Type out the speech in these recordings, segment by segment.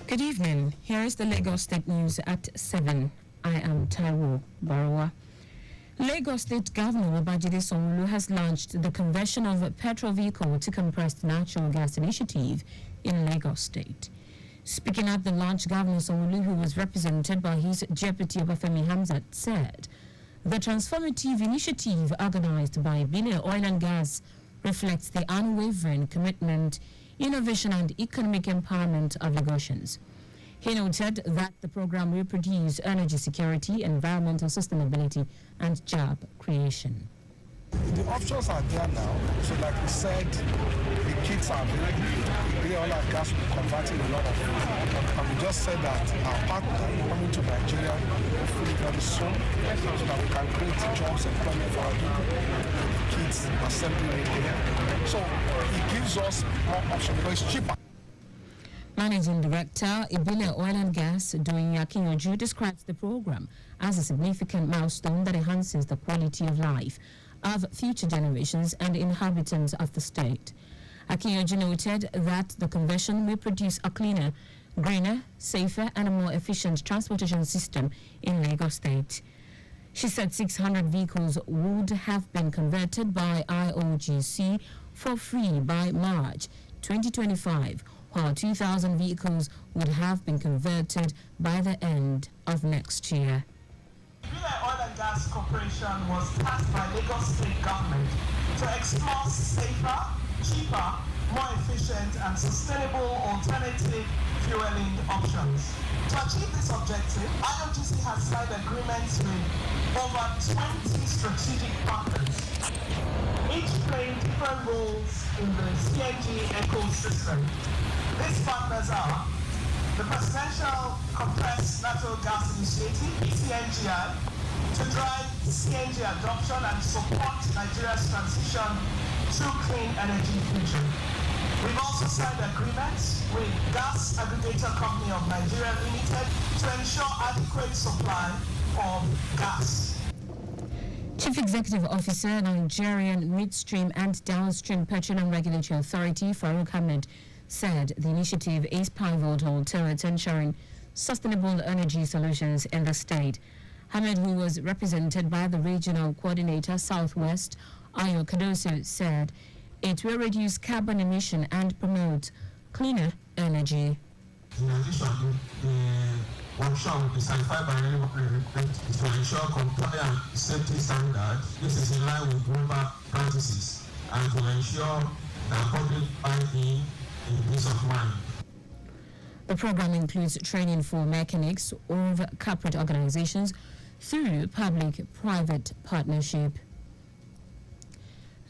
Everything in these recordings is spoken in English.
Good evening. Here is the Lagos State News at 7. I am Taiwo Baruwa. Lagos State Governor Babajide Sanwo-Olu has launched the conversion of petrol vehicle to compressed natural gas initiative in Lagos State. Speaking at the launch, Governor Sanwo-Olu, who was represented by his deputy Obafemi Hamzat, said the transformative initiative organized by Ibile Oil and Gas reflects the unwavering commitment, innovation and economic empowerment of Lagosians. He noted that the program will produce energy security, environmental sustainability and job creation. The options are there now, so like we said, the kits are ready. The oil and gas will be converting a lot of it. And we just said that our partner coming to Nigeria hopefully very soon, so that we can create jobs and employment for our people. Kits assembly here. So it gives us more options because it's cheaper. Managing Director, Ibile Oil and Gas, Doyin Akinyoju, describes the program as a significant milestone that enhances the quality of life of future generations and inhabitants of the state. Akinyoju noted that the conversion will produce a cleaner, greener, safer and a more efficient transportation system in Lagos State. She said 600 vehicles would have been converted by IOGC for free by March 2025, while 2,000 vehicles would have been converted by the end of next year. Ibile Oil and Gas Corporation was tasked by Lagos State Government to explore safer, cheaper, more efficient and sustainable alternative fueling options. To achieve this objective, IOGC has signed agreements with over 20 strategic partners, each playing different roles in the CNG ecosystem. These partners are the Presidential Compressed Natural Gas Initiative, PCNGI, to drive CNG adoption and support Nigeria's transition to clean energy future. We've also signed agreements with Gas Aggregator Company of Nigeria Limited to ensure adequate supply of gas. Chief Executive Officer, Nigerian Midstream and Downstream Petroleum Regulatory Authority, Farouk Ahmed, said the initiative is pivotal towards ensuring sustainable energy solutions in the state. Ahmed, who was represented by the Regional Coordinator Southwest, Ayo Kadoso, said it will reduce carbon emission and promote cleaner energy. In addition, the workshop will be certified by to ensure compliant safety standards. This is in line with global practices and to ensure that public buy-in in peace of mind. The program includes training for mechanics of corporate organizations through public-private partnership.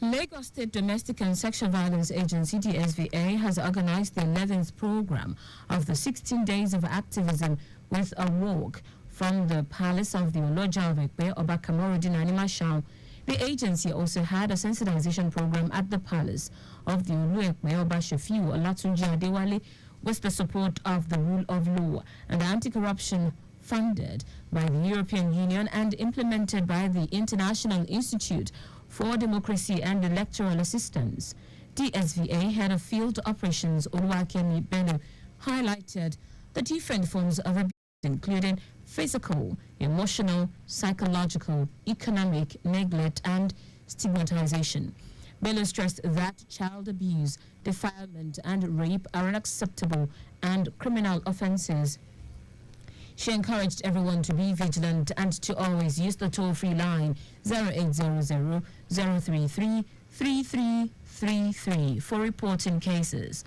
Lagos State Domestic and Sexual Violence Agency, DSVA, has organized the 11th program of the 16 Days of Activism with a walk from the Palace of the Oloja of Ekpe, Oba Kamorudin Animashaun. The agency also had a sensitization program at the Palace of the Olu-Ekpe, Oba Shefiu Olatunji Adewale, with the support of the Rule of Law and Anti-Corruption, funded by the European Union and implemented by the International Institute for Democracy and Electoral Assistance. DSVA Head of Field Operations Oluwakemi Bello highlighted the different forms of abuse, including physical, emotional, psychological, economic, neglect and stigmatization. Bello stressed that child abuse, defilement and rape are unacceptable and criminal offenses. She encouraged everyone to be vigilant and to always use the toll-free line 0800-033-3333 for reporting cases.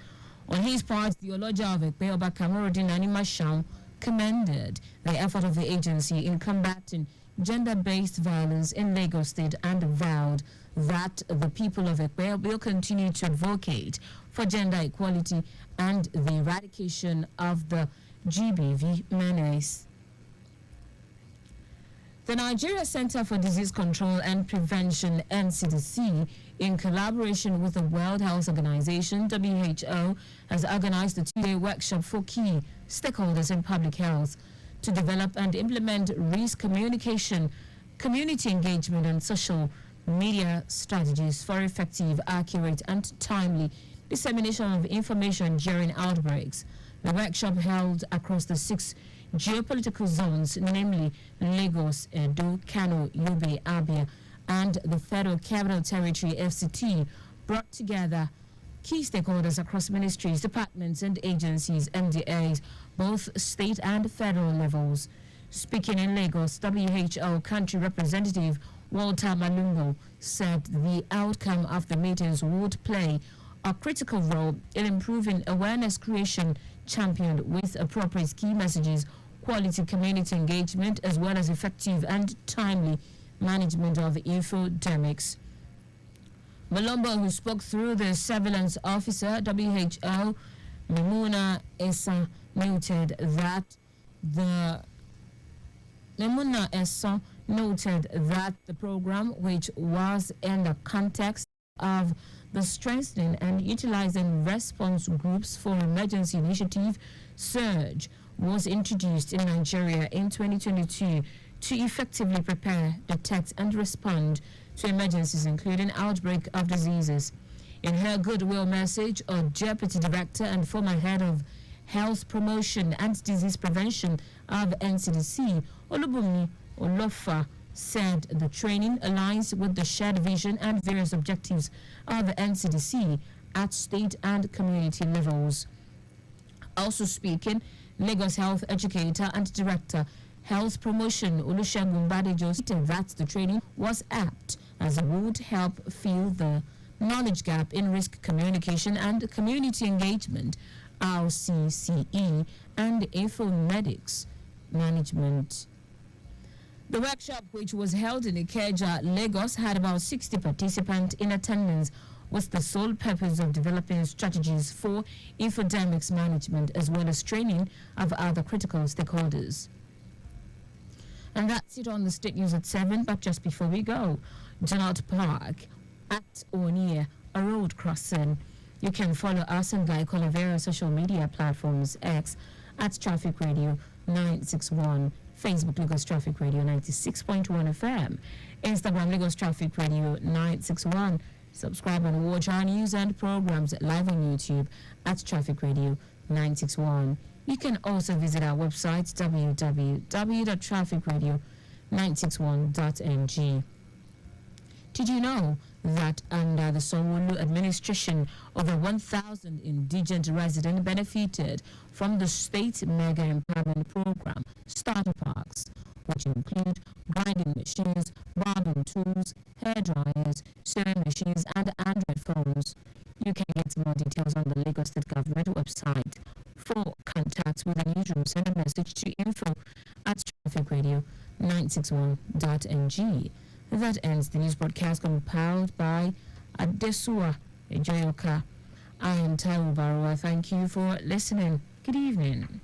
On his part, the Oloja of Ekpe, Oba Kamorudin Animashaun, commended the effort of the agency in combating gender-based violence in Lagos State and vowed that the people of Ekpe will continue to advocate for gender equality and the eradication of the GBV menace. The Nigeria Center for Disease Control and Prevention, NCDC, in collaboration with the World Health Organization, WHO, has organized a two-day workshop for key stakeholders in public health to develop and implement risk communication, community engagement, and social media strategies for effective, accurate, and timely dissemination of information during outbreaks. The workshop held across the 6 geopolitical zones, namely Lagos, Edo, Kano, Yobe, Abia, and the Federal Capital Territory (FCT), brought together key stakeholders across ministries, departments, and agencies, MDAs, both state and federal levels. Speaking in Lagos, WHO country representative Walter Malungo said the outcome of the meetings would play a critical role in improving awareness creation, championed with appropriate key messages, quality community engagement, as well as effective and timely management of infodemics. Malombo, who spoke through the surveillance officer, WHO, Memuna Essa, noted that the program, which was in the context of the strengthening and utilizing response groups for emergency initiative surge, was introduced in Nigeria in 2022 to effectively prepare, detect, and respond to emergencies, including outbreak of diseases. In her goodwill message, a deputy director and former head of health promotion and disease prevention of NCDC, Olubunmi Olofa, said the training aligns with the shared vision and various objectives of NCDC at state and community levels. Also speaking, Lagos Health Educator and Director Health Promotion Olusegun Badejo stated that the training was apt as it would help fill the knowledge gap in risk communication and community engagement, RCCE, and informatics management. The workshop, which was held in Ikeja, Lagos, had about 60 participants in attendance, with the sole purpose of developing strategies for infodemics management as well as training of other critical stakeholders. And that's it on the State News at 7. But just before we go, do not park at or near a road crossing. You can follow us and like on various social media platforms: X at Traffic Radio 961, Facebook Lagos Traffic Radio 96.1 FM, Instagram Lagos Traffic Radio 961. Subscribe and watch our news and programs live on YouTube at Traffic Radio 961. You can also visit our website www.trafficradio961.ng. Did you know that under the Sanwo-Olu administration, over 1,000 indigent residents benefited from the state mega empowerment program, Starter Parks, which include grinding machines, barbing tools, hair dryers, sewing machines, and Android phones? You can get more details on the Lagos State Government website. For contacts with the newsroom, send a message to info@trafficradio961.ng. That ends the news broadcast compiled by Adesua Ejoyoka. I am Taiwo Baruwa. Thank you for listening. Good evening.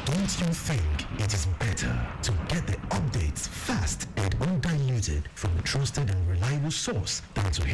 Don't you think it is better to get the updates fast and undiluted from a trusted and reliable source than to hear